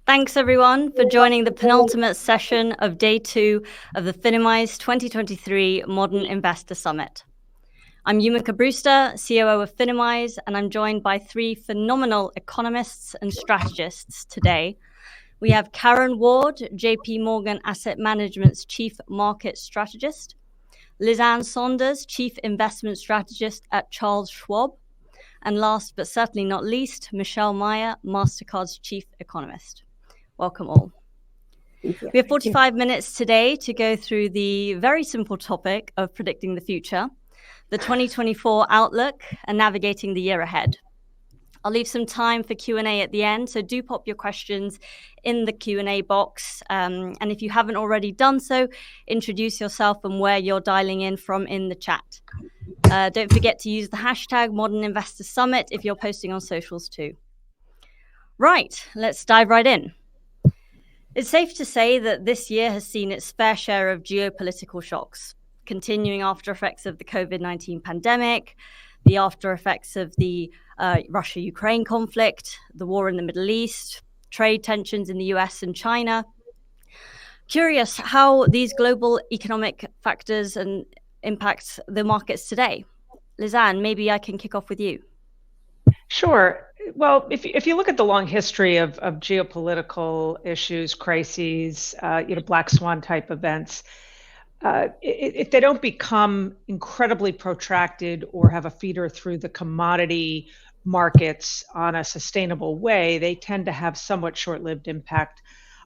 Thanks everyone for joining the penultimate session of day 2 of the Finimize 2023 Modern Investor Summit. I'm Yumika Brewster, COO of Finimize, and I'm joined by 3 phenomenal economists and strategists today. We have Karen Ward, JP Morgan Asset Management's Chief Market Strategist, Lizanne Saunders, Chief Investment Strategist at Charles Schwab, and last but certainly not least, Michelle Meyer, MasterCard's Chief Economist. Welcome all. Thank you. We have 45 minutes today to go through the very simple topic of predicting the future, the 2024 outlook, and navigating the year ahead. I'll leave some time for Q&A at the end, so do pop your questions in the Q&A box. And if you haven't already done so, introduce yourself and where you're dialing in from in the chat. Don't forget to use the hashtag Modern Investor Summit if you're posting on socials too. Right, let's dive right in. It's safe to say that this year has seen its fair share of geopolitical shocks, continuing after effects of the COVID-19 pandemic, the after effects of the Russia-Ukraine conflict, the war in the Middle East, trade tensions in the US and China. Curious how these global economic factors and impact the markets today. Lizanne, maybe I can kick off with you. Sure. Well, if you look at the long history of geopolitical issues, crises, black swan type events, if they don't become incredibly protracted or have a feeder through the commodity markets on a sustainable way, they tend to have somewhat short-lived impact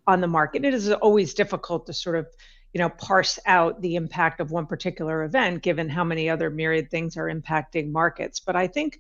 on the market. It is always difficult to sort of parse out the impact of one particular event, given how many other myriad things are impacting markets. But I think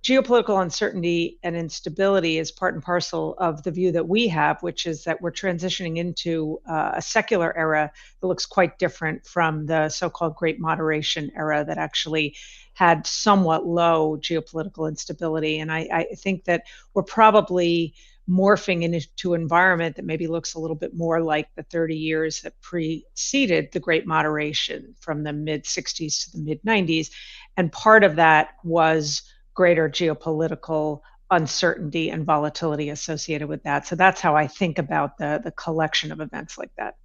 geopolitical uncertainty and instability is part and parcel of the view that we have, which is that we're transitioning into a secular era that looks quite different from the so-called Great Moderation era that actually had somewhat low geopolitical instability. And I think that we're probably morphing into an environment that maybe looks a little bit more like the 30 years that preceded the Great Moderation from the mid-60s to the mid-90s. And part of that was greater geopolitical uncertainty and volatility associated with that. So that's how I think about the collection of events like that.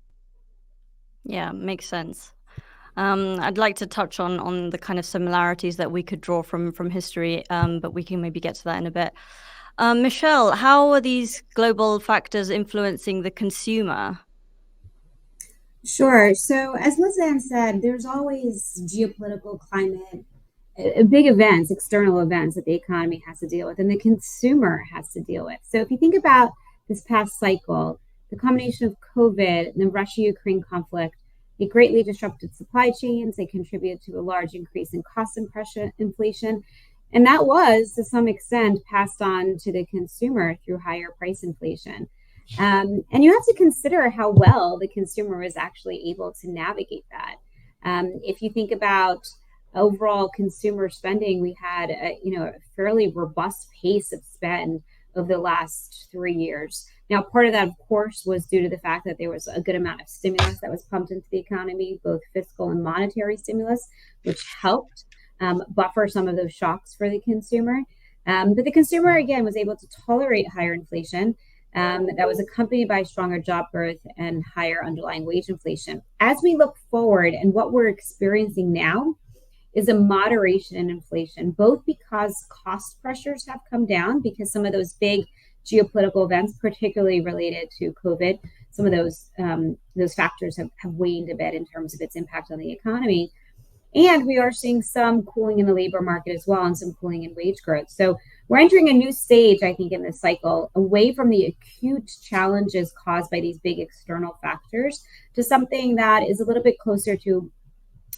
Yeah, makes sense. I'd like to touch on the kind of similarities that we could draw from history, but we can maybe get to that in a bit. Michelle, how are these global factors influencing the consumer? Sure. So as Lizanne said, there's always geopolitical climate, big events, external events that the economy has to deal with and the consumer has to deal with. So if you think about this past cycle, the combination of COVID and the Russia-Ukraine conflict, it greatly disrupted supply chains. They contributed to a large increase in cost inflation. And that was, to some extent, passed on to the consumer through higher price inflation. And you have to consider how well the consumer was actually able to navigate that. If you think about overall consumer spending, we had a fairly robust pace of spend over the last 3 years. Now, part of that, of course, was due to the fact that there was a good amount of stimulus that was pumped into the economy, both fiscal and monetary stimulus, which helped buffer some of those shocks for the consumer. But the consumer, again, was able to tolerate higher inflation that was accompanied by stronger job growth and higher underlying wage inflation. As we look forward, and what we're experiencing now is a moderation in inflation, both because cost pressures have come down because some of those big geopolitical events, particularly related to COVID, some of those factors have waned a bit in terms of its impact on the economy. And we are seeing some cooling in the labor market as well and some cooling in wage growth. So we're entering a new stage, I think, in this cycle, away from the acute challenges caused by these big external factors to something that is a little bit closer to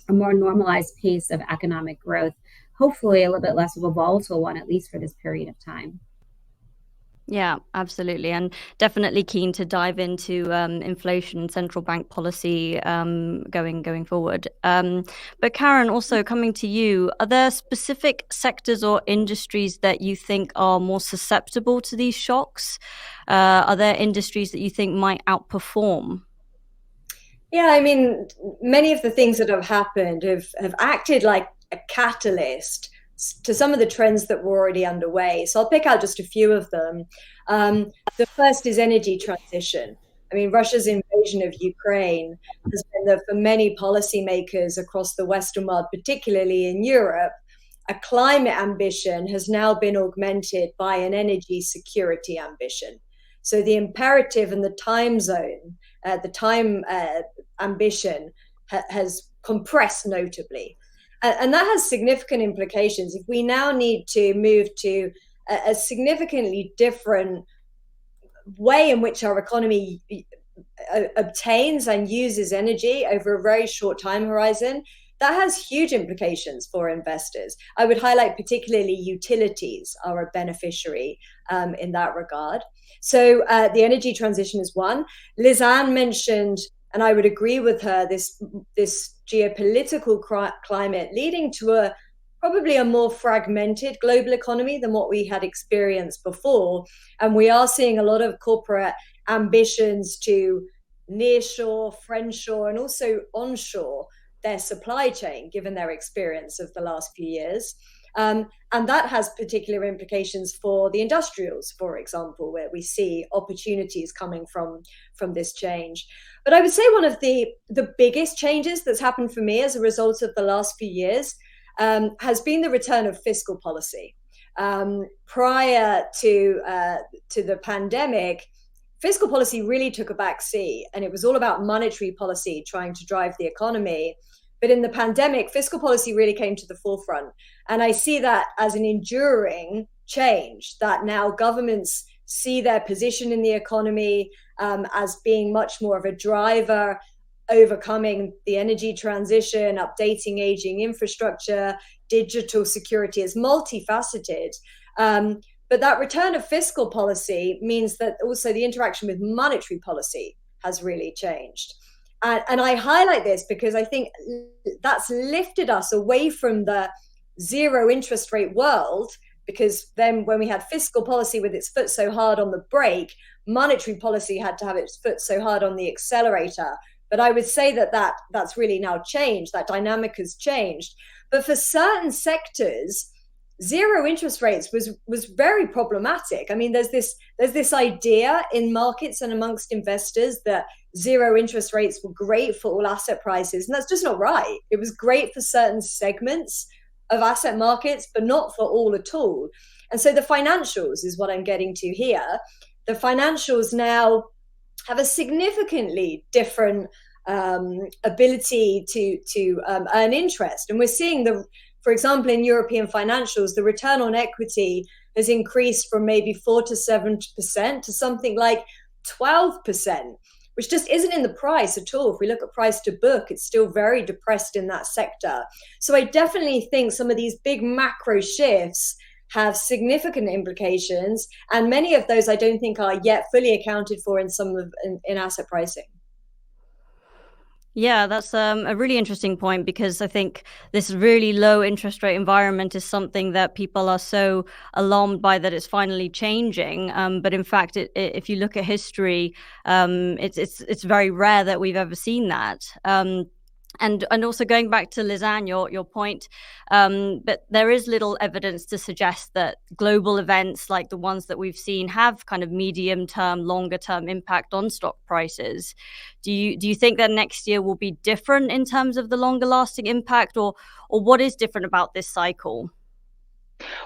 a more normalized pace of economic growth, hopefully a little bit less of a volatile one, at least for this period of time. Yeah, absolutely. And definitely keen to dive into inflation and central bank policy going forward. But Karen, also coming to you, are there specific sectors or industries that you think are more susceptible to these shocks? Are there industries that you think might outperform? Yeah, I mean, many of the things that have happened have acted like a catalyst to some of the trends that were already underway. So I'll pick out just a few of them. The first is energy transition. I mean, Russia's invasion of Ukraine has been that for many policymakers across the Western world, particularly in Europe, a climate ambition has now been augmented by an energy security ambition. So the imperative and the time zone, the time ambition has compressed notably. And that has significant implications. If we now need to move to a significantly different way in which our economy obtains and uses energy over a very short time horizon, that has huge implications for investors. I would highlight particularly utilities are a beneficiary in that regard. So the energy transition is one. Liz Ann mentioned, and I would agree with her, this geopolitical climate leading to probably a more fragmented global economy than what we had experienced before. And we are seeing a lot of corporate ambitions to nearshore, friendshore, and also onshore their supply chain, given their experience of the last few years. And that has particular implications for the industrials, for example, where we see opportunities coming from this change. But I would say one of the biggest changes that's happened for me as a result of the last few years has been the return of fiscal policy. Prior to the pandemic, fiscal policy really took a back seat, and it was all about monetary policy trying to drive the economy. But in the pandemic, fiscal policy really came to the forefront. And I see that as an enduring change, that now governments see their position in the economy as being much more of a driver, overcoming the energy transition, updating aging infrastructure, digital security is multifaceted. But that return of fiscal policy means that also the interaction with monetary policy has really changed. And I highlight this because I think that's lifted us away from the zero interest rate world, because then when we had fiscal policy with its foot so hard on the brake, monetary policy had to have its foot so hard on the accelerator. But I would say that's really now changed. That dynamic has changed. But for certain sectors, zero interest rates was very problematic. I mean, there's this idea in markets and amongst investors that zero interest rates were great for all asset prices, and that's just not right. It was great for certain segments of asset markets, but not for all at all. And so the financials is what I'm getting to here. The financials now have a significantly different ability to earn interest, and we're seeing for example, in European financials, the return on equity has increased from maybe 4 to 7% to something like 12%, which just isn't in the price at all. If we look at price to book, it's still very depressed in that sector. So I definitely think some of these big macro shifts have significant implications, and many of those I don't think are yet fully accounted for in asset pricing. Yeah, that's a really interesting point, because I think this really low interest rate environment is something that people are so alarmed by that it's finally changing. But in fact, if you look at history, it's very rare that we've ever seen that. And also going back to Liz Ann, your point, but there is little evidence to suggest that global events like the ones that we've seen have kind of medium term, longer term impact on stock prices. Do you think that next year will be different in terms of the longer lasting impact, or what is different about this cycle?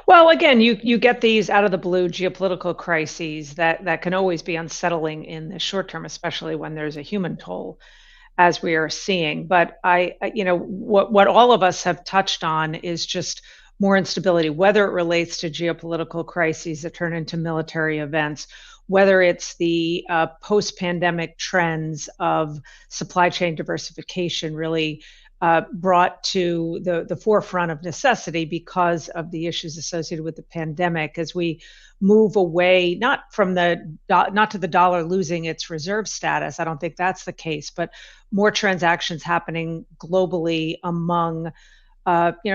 Well, again, you get these out of the blue geopolitical crises that can always be unsettling in the short term, especially when there's a human toll, as we are seeing. But what all of us have touched on is just more instability, whether it relates to geopolitical crises that turn into military events, whether it's the post-pandemic trends of supply chain diversification really brought to the forefront of necessity because of the issues associated with the pandemic, as we move away not to the dollar losing its reserve status. I don't think that's the case, but more transactions happening globally among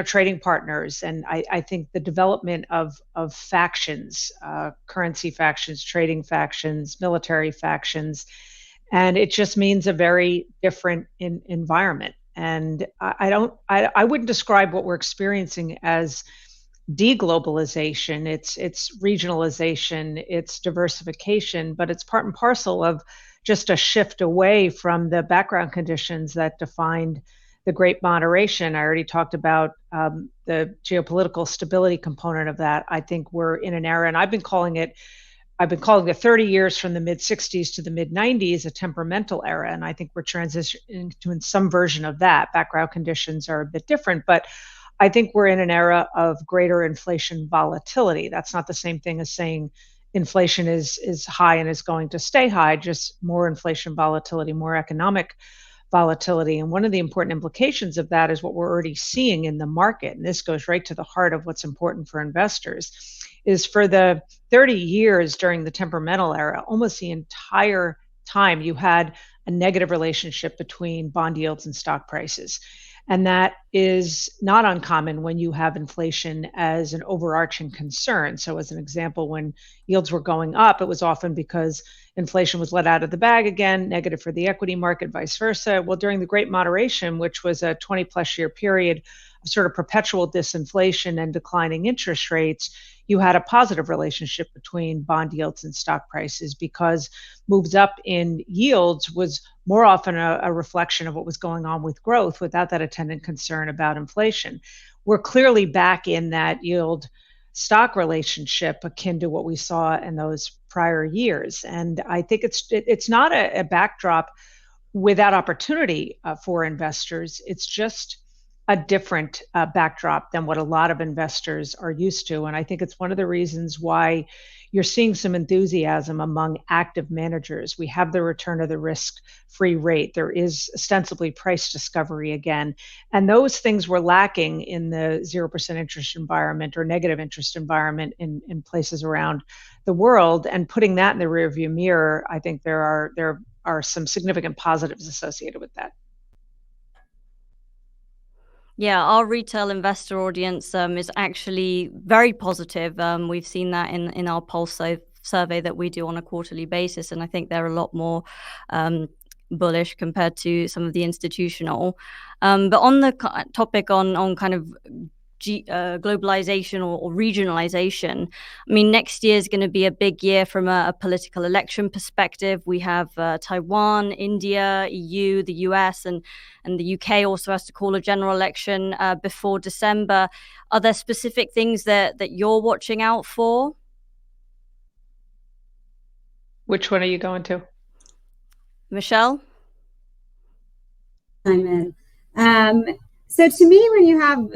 trading partners. And I think the development of factions, currency factions, trading factions, military factions, and it just means a very different environment. And I wouldn't describe what we're experiencing as deglobalization, it's regionalization, it's diversification, but it's part and parcel of just a shift away from the background conditions that defined the Great Moderation. I already talked about the geopolitical stability component of that. I think we're in an era, and I've been calling the 30 years from the mid 60s to the mid 90s a temperamental era. And I think we're transitioning to some version of that. Background conditions are a bit different, but I think we're in an era of greater inflation volatility. That's not the same thing as saying inflation is high and is going to stay high, just more inflation volatility, more economic volatility. And one of the important implications of that is what we're already seeing in the market. And this goes right to the heart of what's important for investors is for the 30 years during the temperamental era, almost the entire time you had a negative relationship between bond yields and stock prices. And that is not uncommon when you have inflation as an overarching concern. So, as an example, when yields were going up, it was often because inflation was let out of the bag again, negative for the equity market, vice versa. Well, during the Great Moderation, which was a 20 plus year period of sort of perpetual disinflation and declining interest rates, you had a positive relationship between bond yields and stock prices because moves up in yields was more often a reflection of what was going on with growth without that attendant concern about inflation. We're clearly back in that yield stock relationship akin to what we saw in those prior years. And I think it's not a backdrop without opportunity for investors. It's just a different backdrop than what a lot of investors are used to. And I think it's one of the reasons why you're seeing some enthusiasm among active managers. We have the return of the risk-free rate. There is ostensibly price discovery again. And those things were lacking in the 0% interest environment or negative interest environment in places around the world. And putting that in the rearview mirror, I think there are some significant positives associated with that. Yeah, our retail investor audience is actually very positive. We've seen that in our pulse survey that we do on a quarterly basis, and I think they're a lot more bullish compared to some of the institutional. But on the topic on kind of globalization or regionalization, I mean, next year is going to be a big year from a political election perspective. We have Taiwan, India, EU, the US, and the UK also has to call a general election before December. Are there specific things that you're watching out for? Which one are you going to? Michelle? I'm in. So to me, when you have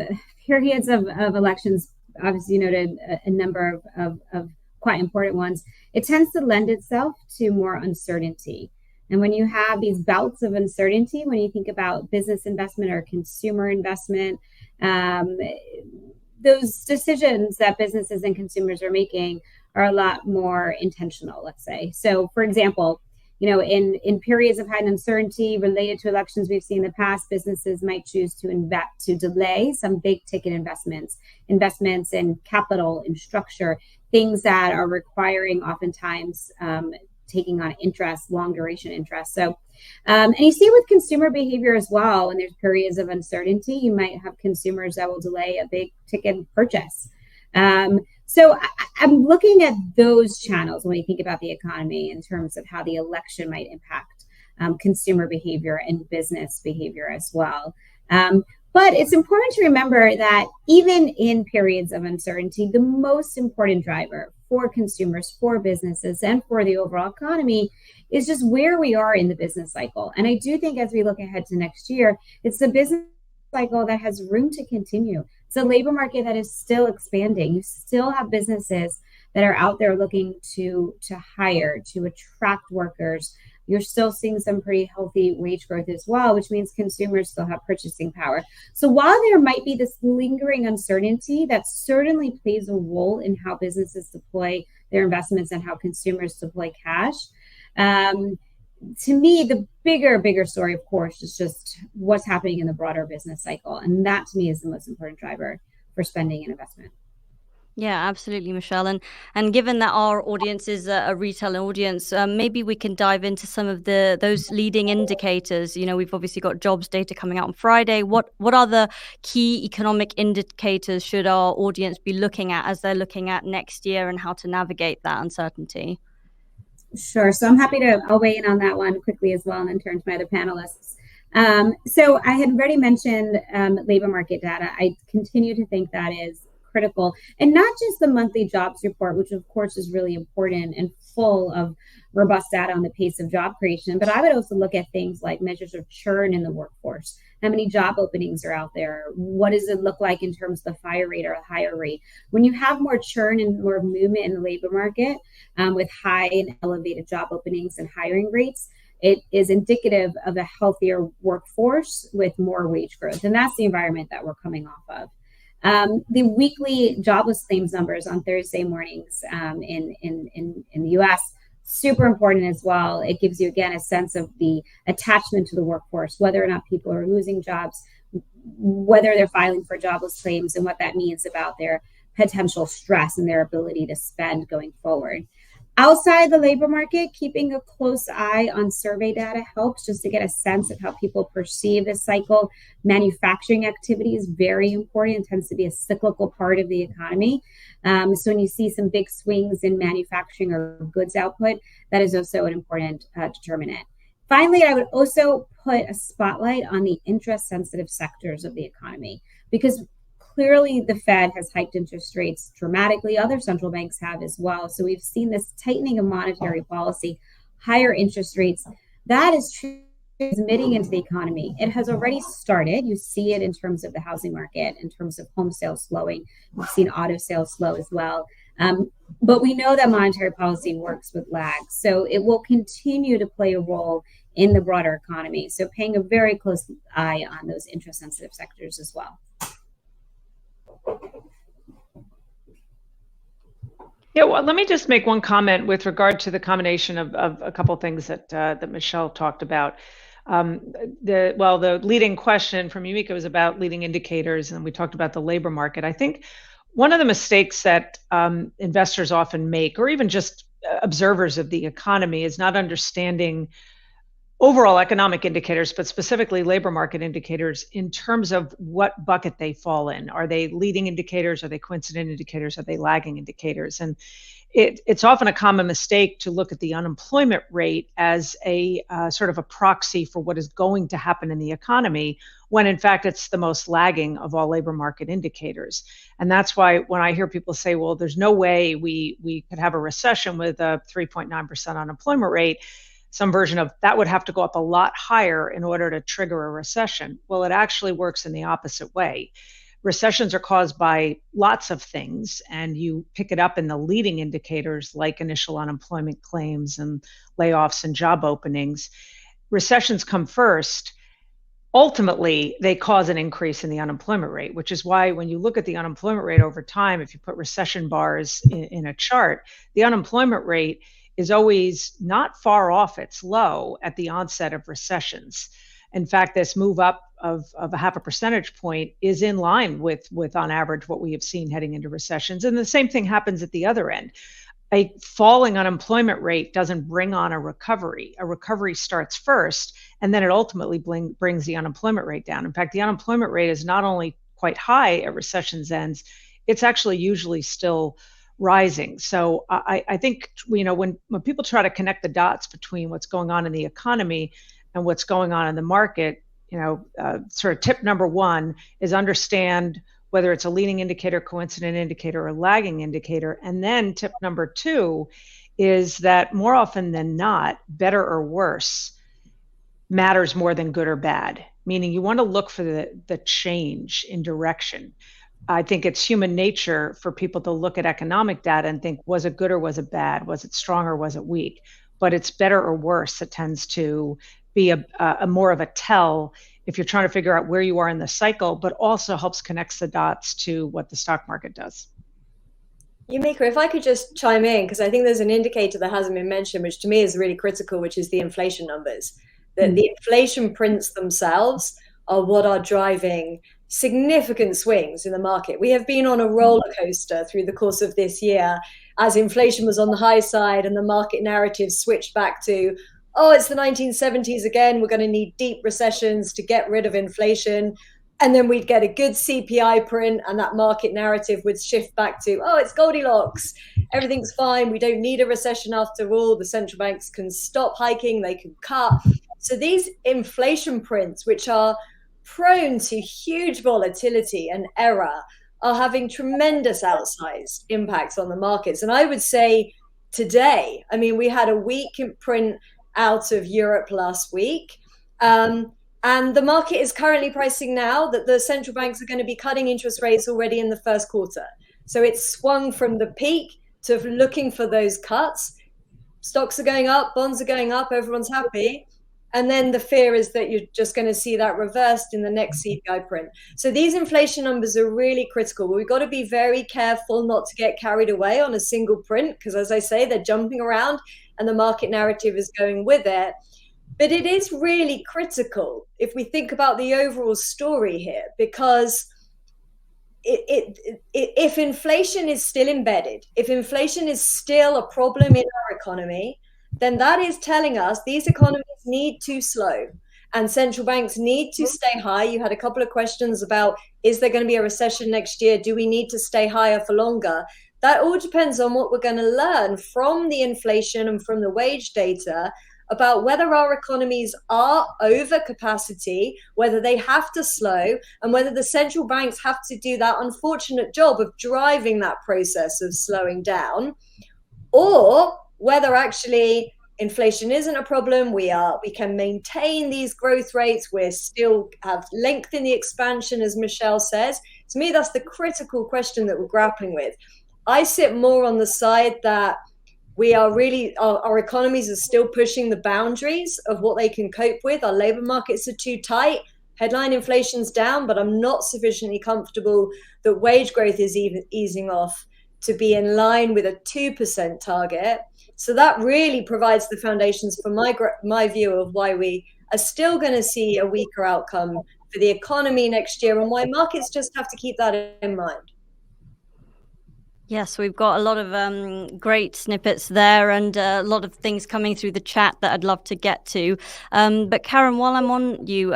periods of elections, obviously you noted a number of quite important ones, it tends to lend itself to more uncertainty. And when you have these bouts of uncertainty, when you think about business investment or consumer investment, those decisions that businesses and consumers are making are a lot more intentional, let's say. So for example, in periods of heightened uncertainty related to elections we've seen in the past, businesses might choose to delay some big ticket investments in capital, in structure, things that are requiring oftentimes taking on interest, long duration interest. So, and you see with consumer behavior as well, when there's periods of uncertainty, you might have consumers that will delay a big ticket purchase. So I'm looking at those channels when you think about the economy in terms of how the election might impact consumer behavior and business behavior as well. But it's important to remember that even in periods of uncertainty, the most important driver for consumers, for businesses, and for the overall economy is just where we are in the business cycle. And I do think as we look ahead to next year, it's the business cycle that has room to continue. It's a labor market that is still expanding. You still have businesses that are out there looking to hire, to attract workers. You're still seeing some pretty healthy wage growth as well, which means consumers still have purchasing power. So while there might be this lingering uncertainty, that certainly plays a role in how businesses deploy their investments and how consumers deploy cash. To me, the bigger story, of course, is just what's happening in the broader business cycle. And that, to me, is the most important driver for spending and investment. Yeah, absolutely, Michelle. And given that our audience is a retail audience, maybe we can dive into some of those leading indicators. We've obviously got jobs data coming out on Friday. What are the key economic indicators should our audience be looking at as they're looking at next year and how to navigate that uncertainty? Sure. So I'll weigh in on that one quickly as well and then turn to my other panelists. So I had already mentioned labor market data. I continue to think that is critical, and not just the monthly jobs report, which of course is really important and full of robust data on the pace of job creation, but I would also look at things like measures of churn in the workforce. How many job openings are out there? What does it look like in terms of the fire rate or a hire rate? When you have more churn and more movement in the labor market, with high and elevated job openings and hiring rates, it is indicative of a healthier workforce with more wage growth. And that's the environment that we're coming off of. The weekly jobless claims numbers on Thursday mornings in the US, super important as well. It gives you, again, a sense of the attachment to the workforce, whether or not people are losing jobs, whether they're filing for jobless claims, and what that means about their potential stress and their ability to spend going forward. Outside the labor market, keeping a close eye on survey data helps just to get a sense of how people perceive this cycle. Manufacturing activity is very important. It tends to be a cyclical part of the economy. So when you see some big swings in manufacturing or goods output, that is also an important determinant. Finally, I would also put a spotlight on the interest-sensitive sectors of the economy, because clearly the Fed has hiked interest rates dramatically. Other central banks have as well. So we've seen this tightening of monetary policy, higher interest rates. That is transmitting into the economy. It has already started. You see it in terms of the housing market, in terms of home sales slowing. We've seen auto sales slow as well. But we know that monetary policy works with lag. So it will continue to play a role in the broader economy. So paying a very close eye on those interest-sensitive sectors as well. Yeah, well, let me just make one comment with regard to the combination of a couple of things that Michelle talked about. The leading question from Yumika was about leading indicators, and we talked about the labor market. I think one of the mistakes that investors often make, or even just observers of the economy, is not understanding overall economic indicators, but specifically labor market indicators in terms of what bucket they fall in. Are they leading indicators? Are they coincident indicators? Are they lagging indicators? And it's often a common mistake to look at the unemployment rate as a sort of a proxy for what is going to happen in the economy, when in fact it's the most lagging of all labor market indicators. And that's why when I hear people say, well, there's no way we could have a recession with a 3.9% unemployment rate, some version of that would have to go up a lot higher in order to trigger a recession. Well, it actually works in the opposite way. Recessions are caused by lots of things, and you pick it up in the leading indicators like initial unemployment claims and layoffs and job openings. Recessions come first. Ultimately, they cause an increase in the unemployment rate, which is why when you look at the unemployment rate over time, if you put recession bars in a chart, the unemployment rate is always not far off its low at the onset of recessions. In fact, this move up of a half a percentage point is in line with on average what we have seen heading into recessions. And the same thing happens at the other end. A falling unemployment rate doesn't bring on a recovery. A recovery starts first, and then it ultimately brings the unemployment rate down. In fact, the unemployment rate is not only quite high at recession's ends, it's actually usually still rising. So I think, when people try to connect the dots between what's going on in the economy and what's going on in the market, sort of tip number one is understand whether it's a leading indicator, coincident indicator, or lagging indicator. And then tip number two is that more often than not, better or worse matters more than good or bad, meaning you want to look for the change in direction. I think it's human nature for people to look at economic data and think, was it good or was it bad? Was it strong or was it weak? But it's better or worse. It tends to be a more of a tell if you're trying to figure out where you are in the cycle, but also helps connect the dots to what the stock market does. Yumika, if I could just chime in, because I think there's an indicator that hasn't been mentioned, which to me is really critical, which is the inflation numbers. That the inflation prints themselves are what are driving significant swings in the market. We have been on a roller coaster through the course of this year as inflation was on the high side and the market narrative switched back to, oh, it's the 1970s again. We're going to need deep recessions to get rid of inflation. And then we'd get a good CPI print and that market narrative would shift back to, oh, it's Goldilocks. Everything's fine. We don't need a recession after all. The central banks can stop hiking. They can cut. So these inflation prints, which are prone to huge volatility and error, are having tremendous outsized impacts on the markets. And I would say today, I mean, we had a weak print out of Europe last week. And the market is currently pricing now that the central banks are going to be cutting interest rates already in the first quarter. So it's swung from the peak to looking for those cuts. Stocks are going up, bonds are going up, everyone's happy. And then the fear is that you're just going to see that reversed in the next CPI print. So these inflation numbers are really critical. We've got to be very careful not to get carried away on a single print, because as I say, they're jumping around and the market narrative is going with it. But it is really critical if we think about the overall story here, because if inflation is still embedded, if inflation is still a problem in our economy, then that is telling us these economies need to slow and central banks need to stay high. You had a couple of questions about, is there going to be a recession next year? Do we need to stay higher for longer? That all depends on what we're going to learn from the inflation and from the wage data about whether our economies are over capacity, whether they have to slow, and whether the central banks have to do that unfortunate job of driving that process of slowing down, or whether actually inflation isn't a problem. We can maintain these growth rates. We're still have length in the expansion, as Michelle says. To me, that's the critical question that we're grappling with. I sit more on the side that we are really, our economies are still pushing the boundaries of what they can cope with. Our labor markets are too tight. Headline inflation's down, but I'm not sufficiently comfortable that wage growth is even easing off to be in line with a 2% target. So that really provides the foundations for my view of why we are still going to see a weaker outcome for the economy next year, and why markets just have to keep that in mind. Yes, we've got a lot of great snippets there, and a lot of things coming through the chat that I'd love to get to. But Karen, while I'm on you,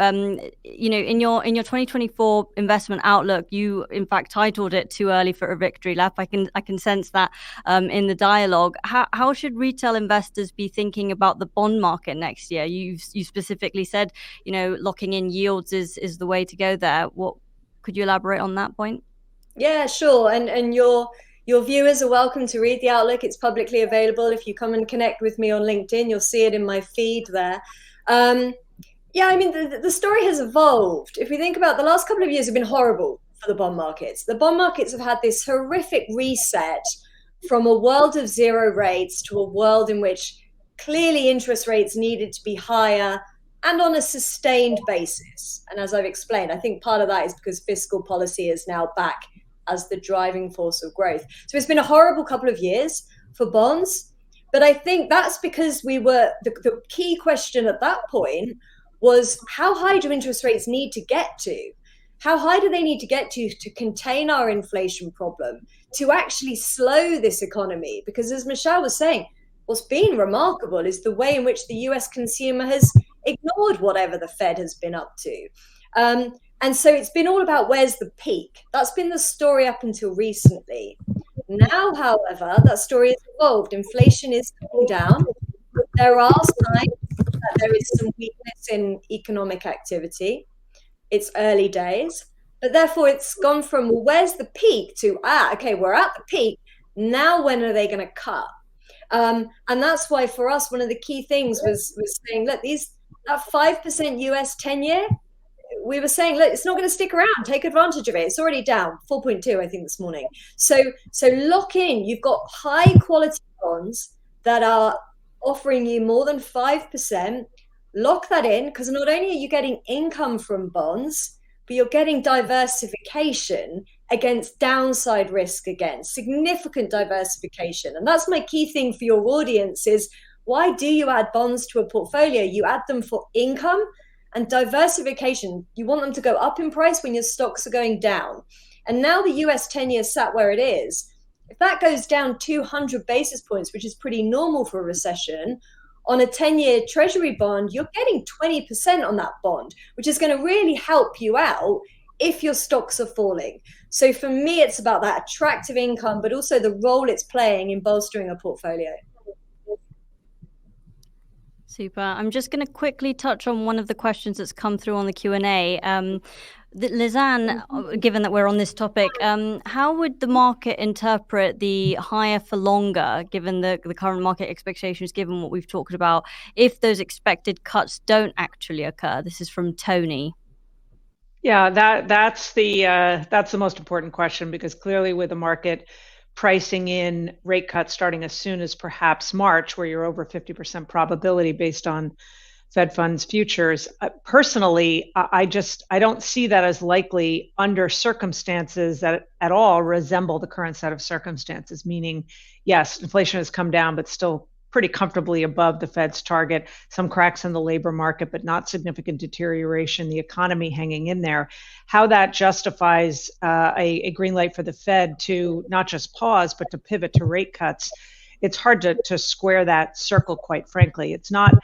you know, in your 2024 investment outlook, you in fact titled it "Too Early for a Victory Lap." I can sense that in the dialogue. How should retail investors be thinking about the bond market next year? You specifically said, you know, locking in yields is the way to go there. What could you elaborate on that point? Yeah, sure. And your viewers are welcome to read the outlook. It's publicly available. If you come and connect with me on LinkedIn, you'll see it in my feed there. Yeah, I mean, the story has evolved. If we think about the last couple of years have been horrible for the bond markets. The bond markets have had this horrific reset from a world of zero rates to a world in which clearly interest rates needed to be higher and on a sustained basis. And as I've explained, I think part of that is because fiscal policy is now back as the driving force of growth. So it's been a horrible couple of years for bonds. But I think that's because the key question at that point was, how high do interest rates need to get to? How high do they need to get to contain our inflation problem, to actually slow this economy? Because as Michelle was saying, what's been remarkable is the way in which the US consumer has ignored whatever the Fed has been up to. And so it's been all about where's the peak. That's been the story up until recently. Now, however, that story has evolved. Inflation is coming down. There are signs that there is some weakness in economic activity. It's early days. But therefore, it's gone from, well, where's the peak to, okay, we're at the peak. Now, when are they going to cut? And that's why for us, one of the key things was saying, look, that 5% US 10-year, we were saying, look, it's not going to stick around. Take advantage of it. It's already down 4.2, I think, this morning. So lock in. You've got high quality bonds that are offering you more than 5%. Lock that in, because not only are you getting income from bonds, but you're getting diversification against downside risk again, significant diversification. And that's my key thing for your audience is, why do you add bonds to a portfolio? You add them for income And diversification, you want them to go up in price when your stocks are going down. And now the US 10-year sat where it is. If that goes down 200 basis points, which is pretty normal for a recession, on a 10-year treasury bond, you're getting 20% on that bond, which is going to really help you out if your stocks are falling. So for me, it's about that attractive income, but also the role it's playing in bolstering a portfolio. Super. I'm just going to quickly touch on one of the questions that's come through on the Q&A. Lizanne, given that we're on this topic, how would the market interpret the higher for longer, given the current market expectations, given what we've talked about, if those expected cuts don't actually occur? This is from Tony. Yeah, that's the most important question, because clearly with the market pricing in rate cuts starting as soon as perhaps March, where you're over 50% probability based on Fed funds futures. Personally, I don't see that as likely under circumstances that at all resemble the current set of circumstances, meaning, yes, inflation has come down, but still pretty comfortably above the Fed's target, some cracks in the labor market, but not significant deterioration, the economy hanging in there. How that justifies a green light for the Fed to not just pause, but to pivot to rate cuts, it's hard to square that circle, quite frankly. It's not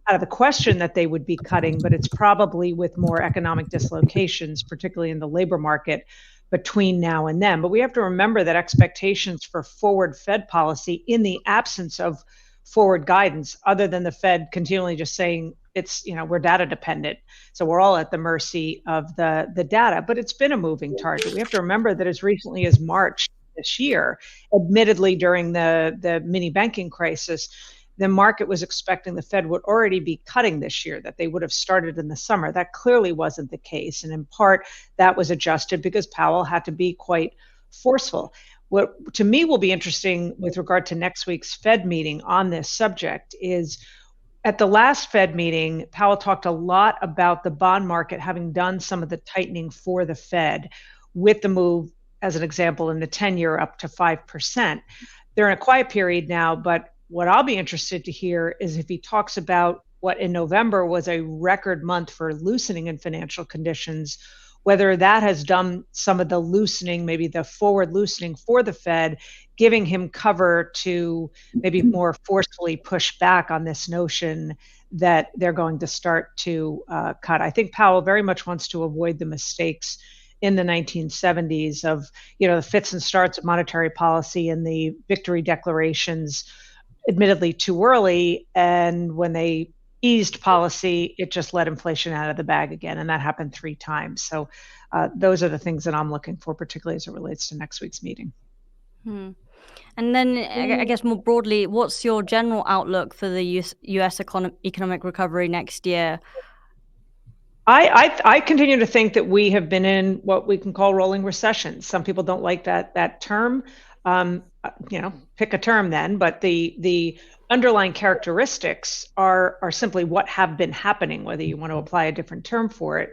out of the question that they would be cutting, but it's probably with more economic dislocations, particularly in the labor market, between now and then. But we have to remember that expectations for forward Fed policy, in the absence of forward guidance, other than the Fed continually just saying it's, we're data dependent, so we're all at the mercy of the data, but it's been a moving target. We have to remember that as recently as March this year, admittedly during the mini banking crisis, the market was expecting the Fed would already be cutting this year, that they would have started in the summer. That clearly wasn't the case. And in part, that was adjusted because Powell had to be quite forceful. What to me will be interesting with regard to next week's Fed meeting on this subject is, at the last Fed meeting, Powell talked a lot about the bond market having done some of the tightening for the Fed, with the move, as an example, in the 10-year up to 5%. They're in a quiet period now, but what I'll be interested to hear is if he talks about what in November was a record month for loosening in financial conditions, whether that has done some of the loosening, maybe the forward loosening for the Fed, giving him cover to maybe more forcefully push back on this notion that they're going to start to cut. I think Powell very much wants to avoid the mistakes in the 1970s of, the fits and starts of monetary policy and the victory declarations, admittedly too early, and when they eased policy, it just let inflation out of the bag again, and that happened 3 times. So those are the things that I'm looking for, particularly as it relates to next week's meeting. And then I guess more broadly, what's your general outlook for the US economic recovery next year? I continue to think that we have been in what we can call rolling recessions. Some people don't like that term. Pick a term then, but the underlying characteristics are simply what have been happening, whether you want to apply a different term for it.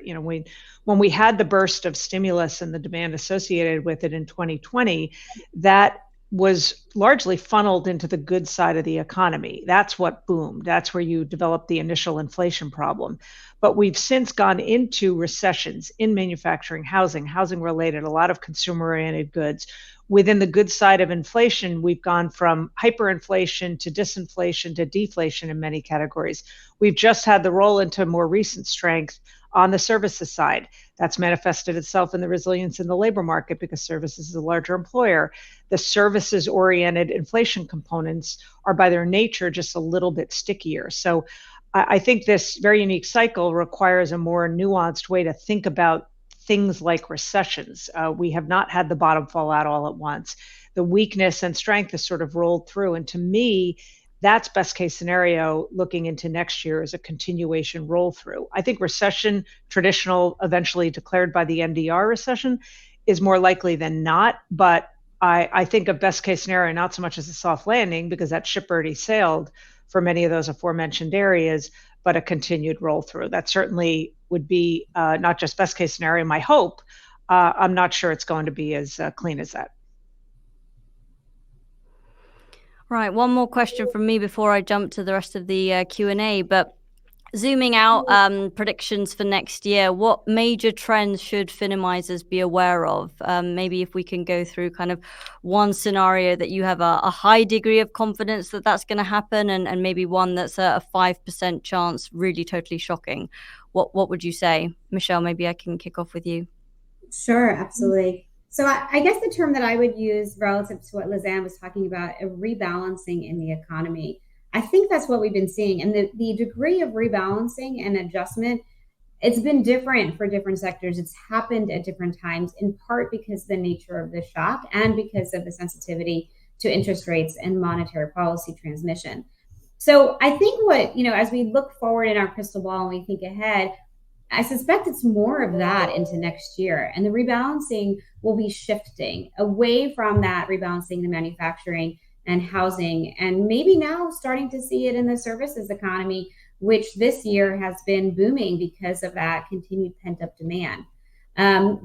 When we had the burst of stimulus and the demand associated with it in 2020, that was largely funneled into the good side of the economy. That's what boomed. That's where you developed the initial inflation problem. But we've since gone into recessions in manufacturing, housing related, a lot of consumer-oriented goods. Within the good side of inflation, we've gone from hyperinflation to disinflation to deflation in many categories. We've just had the roll into more recent strength on the services side. That's manifested itself in the resilience in the labor market because services is a larger employer. The services-oriented inflation components are by their nature just a little bit stickier. So I think this very unique cycle requires a more nuanced way to think about things like recessions. We have not had the bottom fall out all at once. The weakness and strength is sort of rolled through. And to me, that's best case scenario looking into next year as a continuation roll through. I think recession, traditional, eventually declared by the NDR recession, is more likely than not. But I think of best case scenario not so much as a soft landing, because that ship already sailed for many of those aforementioned areas, but a continued roll through. That certainly would be not just best case scenario, my hope. I'm not sure it's going to be as clean as that. Right, one more question from me before I jump to the rest of the Q&A. But Zooming out, predictions for next year, what major trends should Finamisers be aware of? Maybe if we can go through kind of one scenario that you have a high degree of confidence that that's going to happen, and maybe one that's a 5% chance, really totally shocking. What would you say? Michelle, maybe I can kick off with you. Sure, absolutely. So I guess the term that I would use relative to what Lizanne was talking about, a rebalancing in the economy. I think that's what we've been seeing. And the degree of rebalancing and adjustment, it's been different for different sectors. It's happened at different times, in part because of the nature of the shock and because of the sensitivity to interest rates and monetary policy transmission. So I think what, as we look forward in our crystal ball and we think ahead, I suspect it's more of that into next year. And the rebalancing will be shifting away from that, rebalancing the manufacturing and housing, and maybe now starting to see it in the services economy, which this year has been booming because of that continued pent-up demand.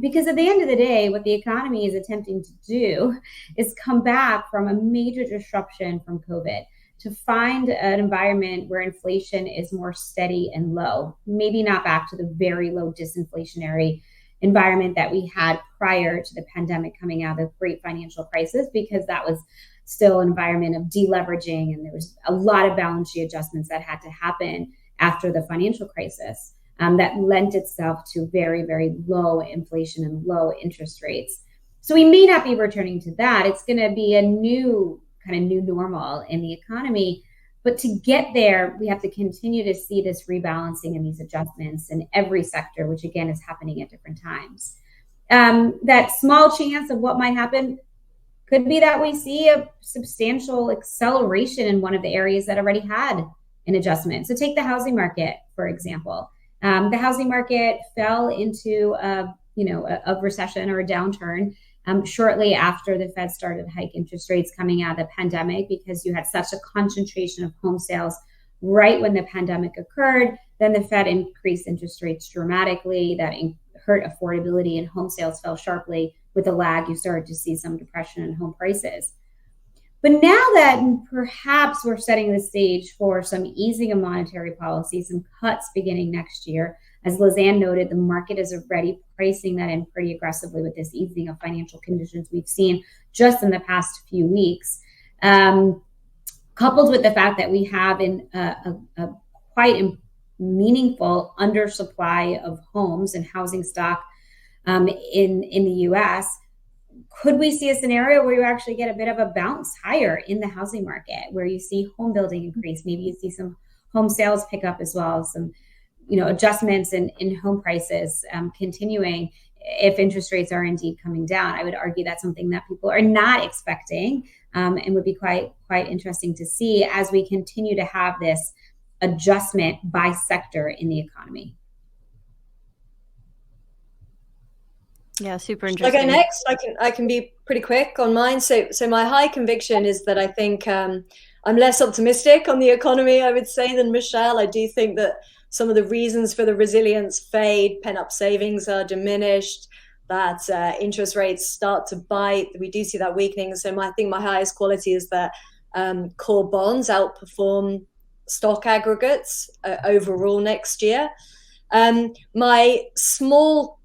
Because at the end of the day, what the economy is attempting to do is come back from a major disruption from COVID, to find an environment where inflation is more steady and low, maybe not back to the very low disinflationary environment that we had prior to the pandemic coming out of the great financial crisis, because that was still an environment of deleveraging, and there was a lot of balance sheet adjustments that had to happen after the financial crisis, that lent itself to very, very low inflation and low interest rates. So we may not be returning to that. It's going to be a new normal in the economy. But to get there, we have to continue to see this rebalancing and these adjustments in every sector, which again is happening at different times. That small chance of what might happen could be that we see a substantial acceleration in one of the areas that already had an adjustment. So take the housing market, for example. The housing market fell into a recession or a downturn shortly after the Fed started to hike interest rates coming out of the pandemic, because you had such a concentration of home sales right when the pandemic occurred. Then the Fed increased interest rates dramatically. That hurt affordability, and home sales fell sharply. With a lag, you started to see some depression in home prices. But now that perhaps we're setting the stage for some easing of monetary policy, some cuts beginning next year, as Lizanne noted, the market is already pricing that in pretty aggressively with this easing of financial conditions we've seen just in the past few weeks, coupled with the fact that we have a quite meaningful undersupply of homes and housing stock in the U.S., could we see a scenario where you actually get a bit of a bounce higher in the housing market, where you see home building increase? Maybe you see some home sales pick up as well, some adjustments in home prices continuing if interest rates are indeed coming down. I would argue that's something that people are not expecting, and would be quite interesting to see as we continue to have this adjustment by sector in the economy. Yeah, super interesting. Shall I go next? I can be pretty quick on mine. So my high conviction is that I think I'm less optimistic on the economy, I would say, than Michelle. I do think that some of the reasons for the resilience fade, pent-up savings are diminished, that interest rates start to bite. We do see that weakening. So I think my highest quality is that core bonds outperform stock aggregates overall next year. My small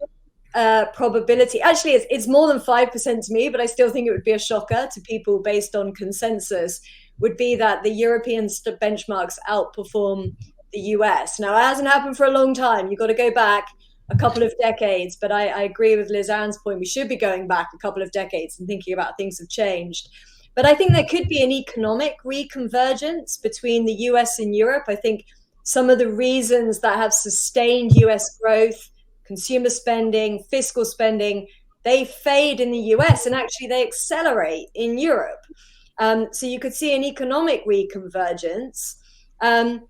probability, actually it's more than 5% to me, but I still think it would be a shocker to people based on consensus, would be that the European benchmarks outperform the US. Now, it hasn't happened for a long time. You've got to go back a couple of decades, but I agree with Lizanne's point. We should be going back a couple of decades and thinking about things have changed. But I think there could be an economic reconvergence between the US and Europe. I think some of the reasons that have sustained US growth, consumer spending, fiscal spending, they fade in the US and actually they accelerate in Europe. So you could see an economic reconvergence. And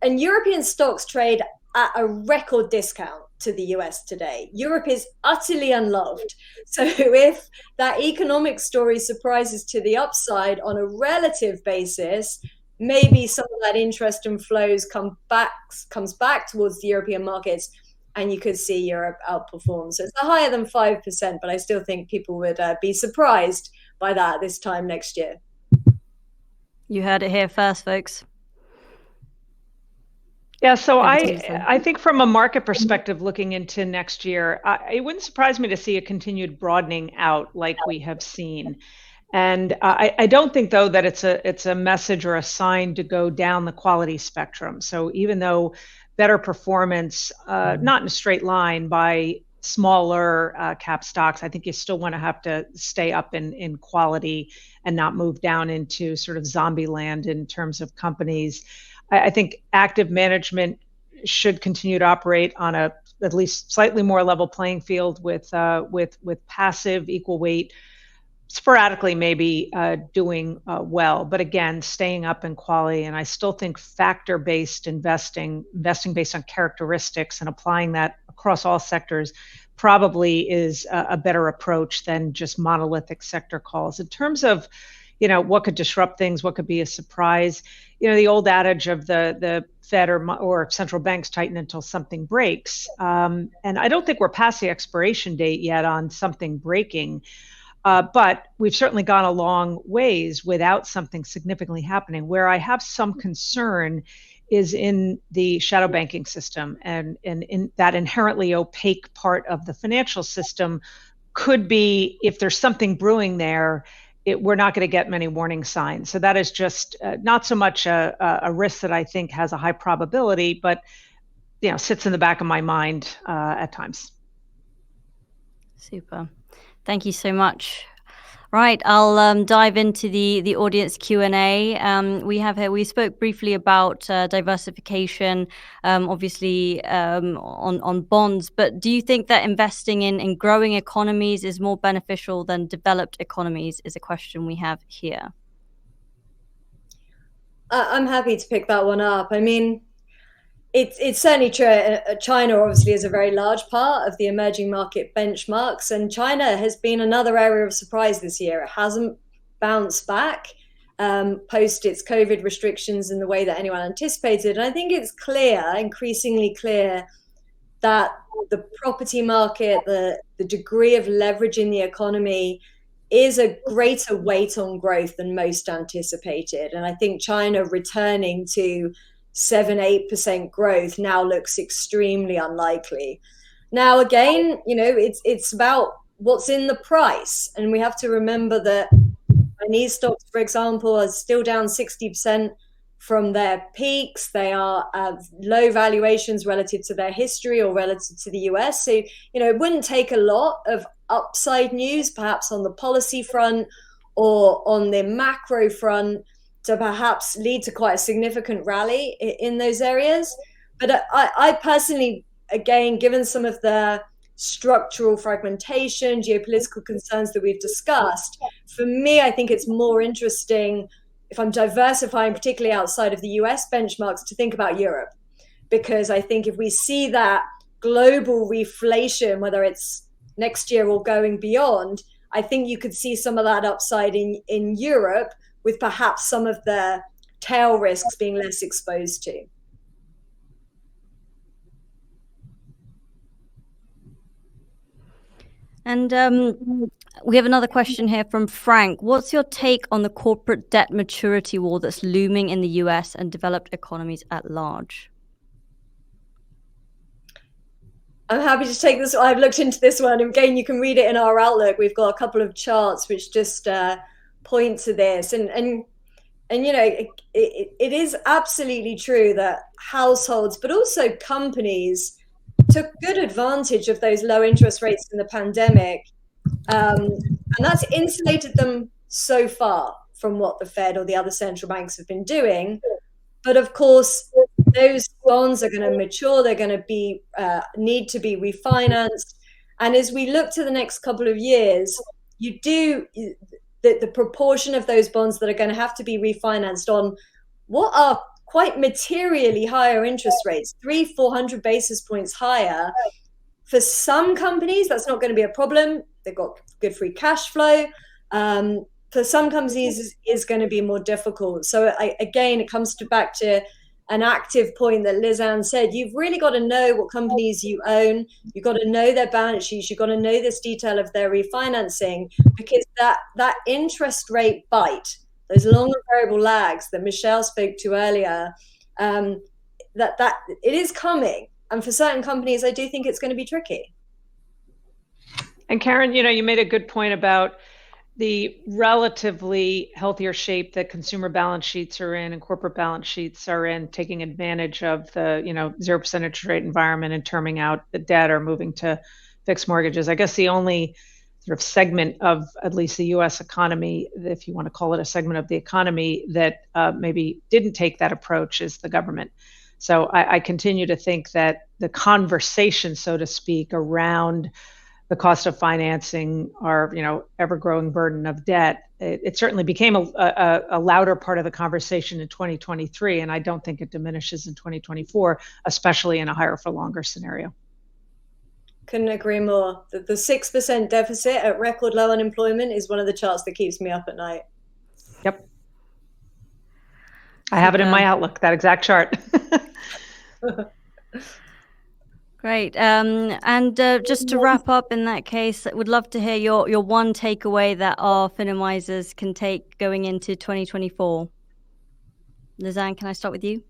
European stocks trade at a record discount to the US today. Europe is utterly unloved. So if that economic story surprises to the upside on a relative basis, maybe some of that interest and flows comes back towards the European markets, and you could see Europe outperform. So it's higher than 5%, but I still think people would be surprised by that this time next year. You heard it here first, folks. Yeah, so Over to you, Sam. I think from a market perspective, looking into next year, it wouldn't surprise me to see a continued broadening out like we have seen. And I don't think, though, that it's a message or a sign to go down the quality spectrum. So even though better performance, not in a straight line by smaller cap stocks, I think you still want to have to stay up in quality and not move down into sort of zombie land in terms of companies. I think active management should continue to operate on a at least slightly more level playing field with passive equal weight, sporadically maybe doing well, but again, staying up in quality. And I still think factor-based investing based on characteristics and applying that across all sectors probably is a better approach than just monolithic sector calls. In terms of, what could disrupt things, what could be a surprise, the old adage of the Fed or central banks tighten until something breaks. And I don't think we're past the expiration date yet on something breaking. But we've certainly gone a long ways without something significantly happening. Where I have some concern is in the shadow banking system, and in that inherently opaque part of the financial system could be, if there's something brewing there, we're not going to get many warning signs. So that is just not so much a risk that I think has a high probability, but sits in the back of my mind at times. Super. Thank you so much. Right, I'll dive into the audience Q&A. We spoke briefly about diversification, obviously on bonds, but do you think that investing in growing economies is more beneficial than developed economies, is a question we have here. I'm happy to pick that one up. I mean, it's certainly true. China obviously is a very large part of the emerging market benchmarks, and China has been another area of surprise this year. It hasn't bounced back post its COVID restrictions in the way that anyone anticipated. And I think it's increasingly clear, that the property market, the degree of leverage in the economy is a greater weight on growth than most anticipated. And I think China returning to 7-8% growth now looks extremely unlikely. Now, again, it's about what's in the price. And we have to remember that Chinese stocks, for example, are still down 60% from their peaks. They are at low valuations relative to their history or relative to the US. So, it wouldn't take a lot of upside news, perhaps on the policy front or on the macro front, to perhaps lead to quite a significant rally in those areas. But I personally, again, given some of the structural fragmentation, geopolitical concerns that we've discussed, for me, I think it's more interesting, if I'm diversifying, particularly outside of the US benchmarks, to think about Europe. Because I think if we see that global reflation, whether it's next year or going beyond, I think you could see some of that upside in Europe, with perhaps some of the tail risks being less exposed to. And we have another question here from Frank. What's your take on the corporate debt maturity wall that's looming in the US and developed economies at large? I'm happy to take this. I've looked into this one. Again, you can read it in our Outlook. We've got a couple of charts which just point to this. And it is absolutely true that households, but also companies, took good advantage of those low interest rates in the pandemic. And that's insulated them so far from what the Fed or the other central banks have been doing. But of course, those bonds are going to mature. They're going to need to be refinanced. And as we look to the next couple of years, the proportion of those bonds that are going to have to be refinanced on what are quite materially higher interest rates, 300-400 basis points higher. For some companies, that's not going to be a problem. They've got good free cash flow. For some companies, is going to be more difficult. So again, it comes back to an active point that Lizanne said. You've really got to know what companies you own. You've got to know their balance sheets. You've got to know this detail of their refinancing, because that interest rate bite, those long and variable lags that Michelle spoke to earlier, that it is coming. And for certain companies, I do think it's going to be tricky. And Karen, you made a good point about the relatively healthier shape that consumer balance sheets are in and corporate balance sheets are in, taking advantage of the 0% interest rate environment and terming out the debt or moving to fixed mortgages. I guess the only sort of segment of at least the U.S. economy, if you want to call it a segment of the economy, that maybe didn't take that approach is the government. So I continue to think that the conversation, so to speak, around the cost of financing, our ever-growing burden of debt, it certainly became a louder part of the conversation in 2023, and I don't think it diminishes in 2024, especially in a higher for longer scenario. Couldn't agree more. The 6% deficit at record low unemployment is one of the charts that keeps me up at night. Yep. I have it in my outlook, that exact chart. Great. And just to wrap up in that case, I would love to hear your one takeaway that our Finamisers can take going into 2024. Lizanne, can I start with you?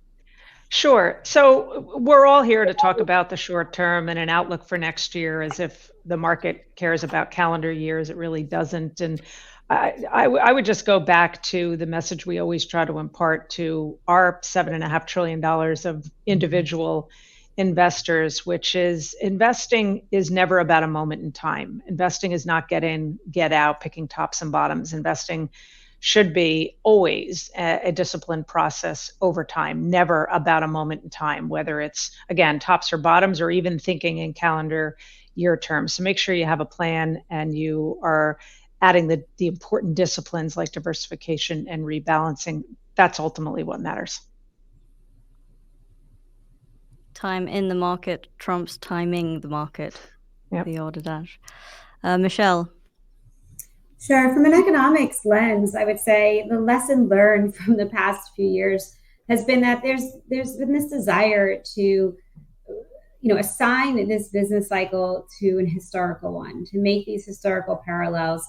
Sure. So we're all here to talk about the short term and an outlook for next year, as if the market cares about calendar years. It really doesn't. And I would just go back to the message we always try to impart to our $7.5 trillion of individual investors, which is investing is never about a moment in time. Investing is not get in, get out, picking tops and bottoms. Investing should be always a disciplined process over time, never about a moment in time, whether it's, again, tops or bottoms, or even thinking in calendar year terms. So make sure you have a plan and you are adding the important disciplines like diversification and rebalancing. That's ultimately what matters. Time in the market trumps timing the market. Yep. The old adage. Michelle. Sure. From an economics lens, I would say the lesson learned from the past few years has been that there's been this desire to, assign this business cycle to an historical one, to make these historical parallels.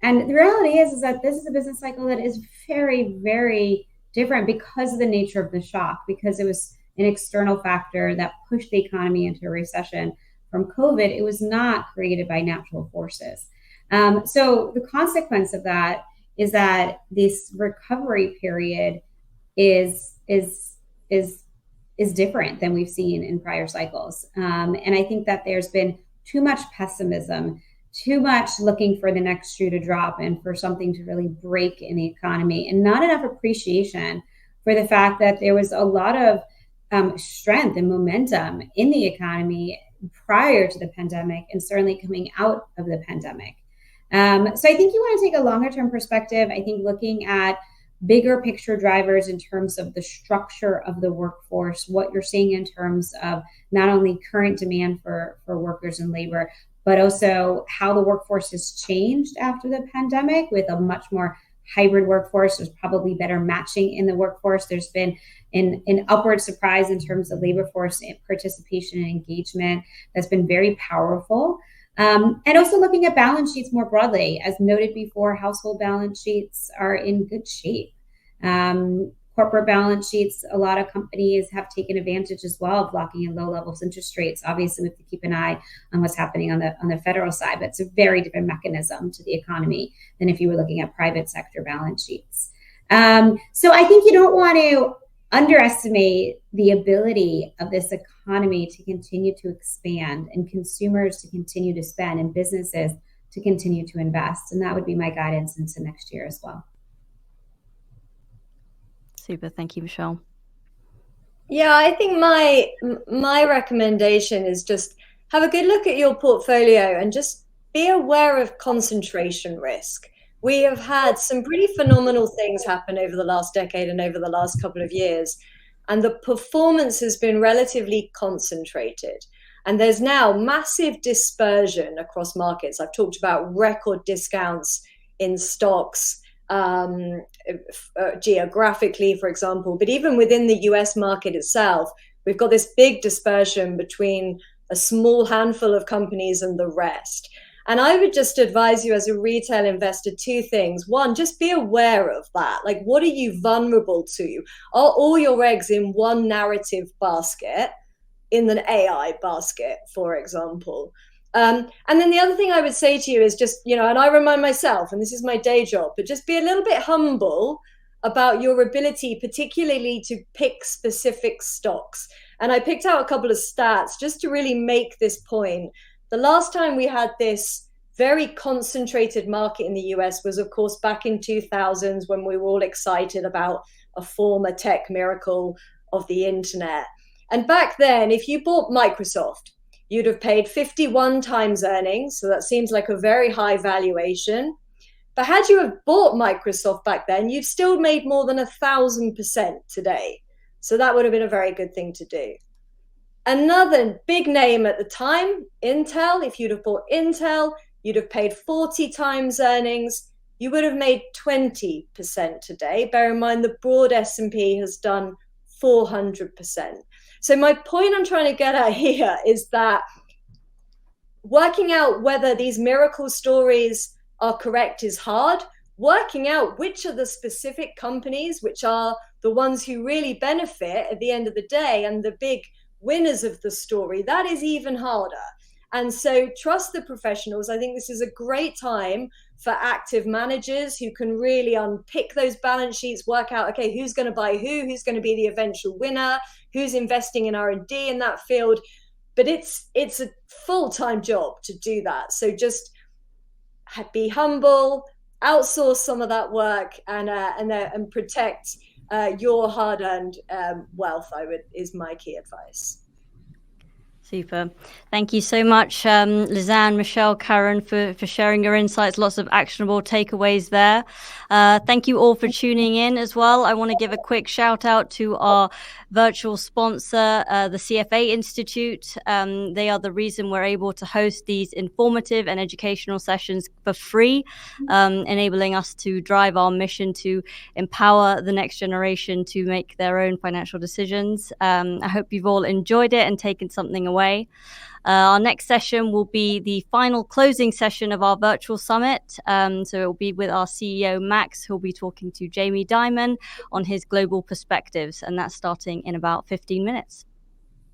And the reality is that this is a business cycle that is very, very different because of the nature of the shock, because it was an external factor that pushed the economy into a recession from COVID. It was not created by natural forces. So the consequence of that is that this recovery period is different than we've seen in prior cycles. And I think that there's been too much pessimism, too much looking for the next shoe to drop and for something to really break in the economy, and not enough appreciation for the fact that there was a lot of strength and momentum in the economy prior to the pandemic, and certainly coming out of the pandemic. So I think you want to take a longer term perspective. I think looking at bigger picture drivers in terms of the structure of the workforce, what you're seeing in terms of not only current demand for workers and labor, but also how the workforce has changed after the pandemic with a much more hybrid workforce. There's probably better matching in the workforce. There's been an upward surprise in terms of labor force participation and engagement that's been very powerful. And also looking at balance sheets more broadly. As noted before, household balance sheets are in good shape. Corporate balance sheets, a lot of companies have taken advantage as well of locking in low levels interest rates. Obviously, we have to keep an eye on what's happening on the federal side, but it's a very different mechanism to the economy than if you were looking at private sector balance sheets. So I think you don't want to underestimate the ability of this economy to continue to expand, and consumers to continue to spend, and businesses to continue to invest. And that would be my guidance into next year as well. Super. Thank you, Michelle. Yeah, I think my recommendation is just have a good look at your portfolio and just be aware of concentration risk. We have had some pretty phenomenal things happen over the last decade and over the last couple of years, and the performance has been relatively concentrated. And there's now massive dispersion across markets. I've talked about record discounts in stocks, geographically, for example, but even within the US market itself, we've got this big dispersion between a small handful of companies and the rest. And I would just advise you as a retail investor, two things. One, just be aware of that. Like, what are you vulnerable to? Are all your eggs in one narrative basket, in the AI basket, for example? And then the other thing I would say to you is just, and I remind myself, and this is my day job, but just be a little bit humble about your ability, particularly to pick specific stocks. And I picked out a couple of stats just to really make this point. The last time we had this very concentrated market in the US was, of course, back in 2000s, when we were all excited about a former tech miracle of the internet. And back then, if you bought Microsoft, you'd have paid 51 times earnings. So that seems like a very high valuation. But had you have bought Microsoft back then, you've still made more than 1,000% today. So that would have been a very good thing to do. Another big name at the time, Intel. If you'd have bought Intel, you'd have paid 40 times earnings. You would have made 20% today. Bear in mind, the broad S&P has done 400%. So my point I'm trying to get at here is that working out whether these miracle stories are correct is hard. Working out which are the specific companies, which are the ones who really benefit at the end of the day and the big winners of the story, that is even harder. And so trust the professionals. I think this is a great time for active managers who can really unpick those balance sheets, work out, okay, who's going to buy who's going to be the eventual winner, who's investing in R&D in that field. But it's a full-time job to do that. So just be humble, outsource some of that work, and protect your hard-earned wealth, is my key advice. Super. Thank you so much, Lizanne, Michelle, Karen, for sharing your insights. Lots of actionable takeaways there. Thank you all for tuning in as well. I want to give a quick shout out to our virtual sponsor, the CFA Institute. They are the reason we're able to host these informative and educational sessions for free, enabling us to drive our mission to empower the next generation to make their own financial decisions. I hope you've all enjoyed it and taken something away. Our next session will be the final closing session of our virtual summit. So it will be with our CEO, Max, who'll be talking to Jamie Dimon on his global perspectives. And that's starting in about 15 minutes.